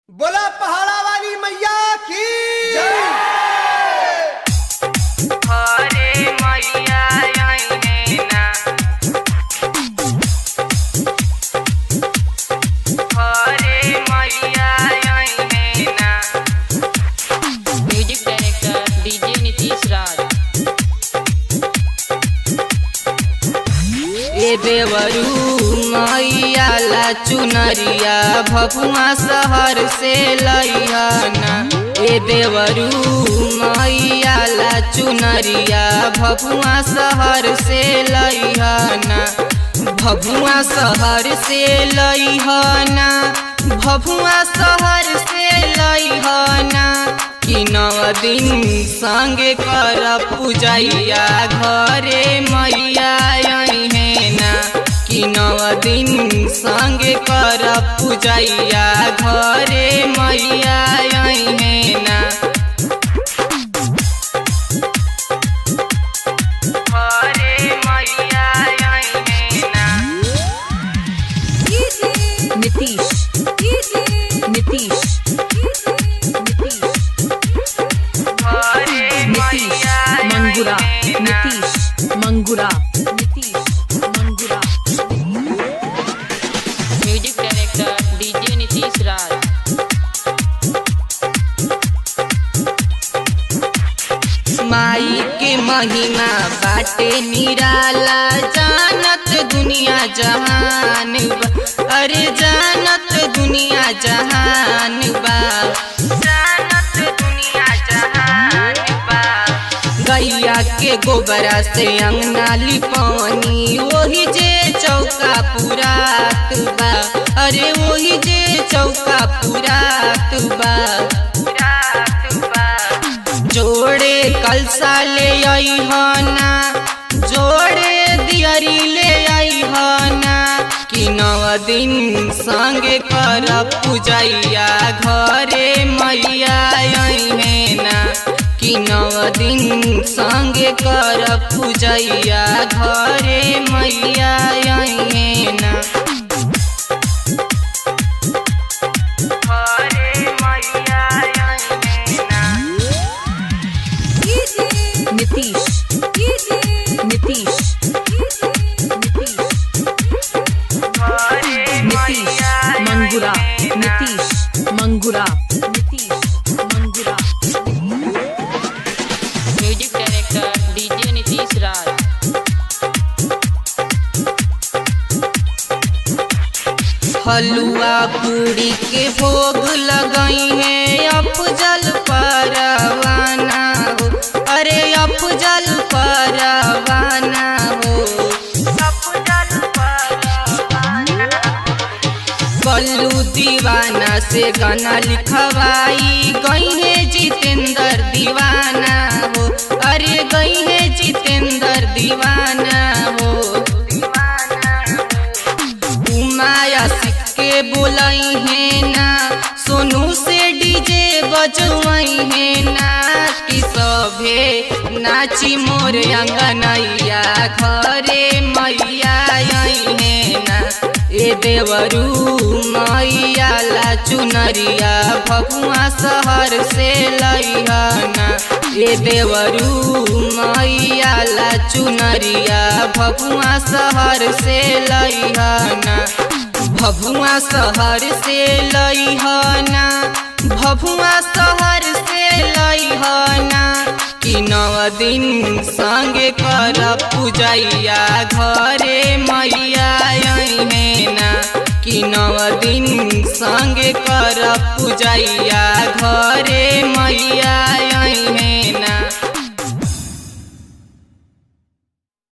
बोला पहाड़ा वाली मैया की जय। हरे मैया आईने ना, हरे मैया आईने ना। म्यूजिक डायरेक्टर डीजे नीतीश राज। ए देवरू मैया ला चुनरिया भभुआ शहर से लइहना। ए देवरू मैया ला चुनरिया भभुआ शहर से लइहना। भभुआ शहर से लइहना, भभुआ शहर से लइहना। कि 9 दिन संगे कर पूजैया घरे मैया आइहे ना। कि 9 दिन संगे कर पूजैया घरे मैया आइहे ना। घरे मैया आइहे ना। Nitish Nitish Nitish Mangura, Nitish Mangura, Nitish Mangura. Music director DJ Nitish Raj. माई के महिमा बाटे निराला, जानत दुनिया जहान बा। अरे जानत दुनिया जहान बा, जानत दुनिया जहान बा। गैया के गोबरा से अंगना लिपौनी, वही जे चौका पुरात बा। अरे वही जे चौका पुरात बा। जोड़े कलसा ले अइहना, जोड़े दियरी ले अइहना। कि 9 दिन संगे कर पूजैया घरे मैया आइहे ना। कि 9 दिन संगे कर पूजैया घरे मैया आइहे ना। घरे मैया आइहे ना। Nitish Nitish Nitish Mangura, Nitish Mangura, Nitish Mangura. Music director DJ Nitish Raj. हलुआ पूरी के भोग लगई है अफजल परवाना हो। अरे अफजल परवाना हो, अफजल परवाना। कल्लू दीवाना से गाना लिखवाई गई है जितेंद्र दीवाना हो। अरे गई है जितेंद्र दीवाना हो। उमाया सिक्के बोलई है ना, सोनू से डीजे बजवई है ना। कि सभे नाची मोर अंगनैया घरे मैया आइहे ना। ए देवरू मैया ला चुनरिया भभुआ शहर से लइहना। ए देवरू मैया ला चुनरिया भभुआ शहर से लइहना। भभुआ शहर से लइहना, भभुआ शहर से लइहना। कि 9 दिन संगे कर पूजैया घरे मैया आइहे ना। कि 9 दिन संगे कर पूजैया घरे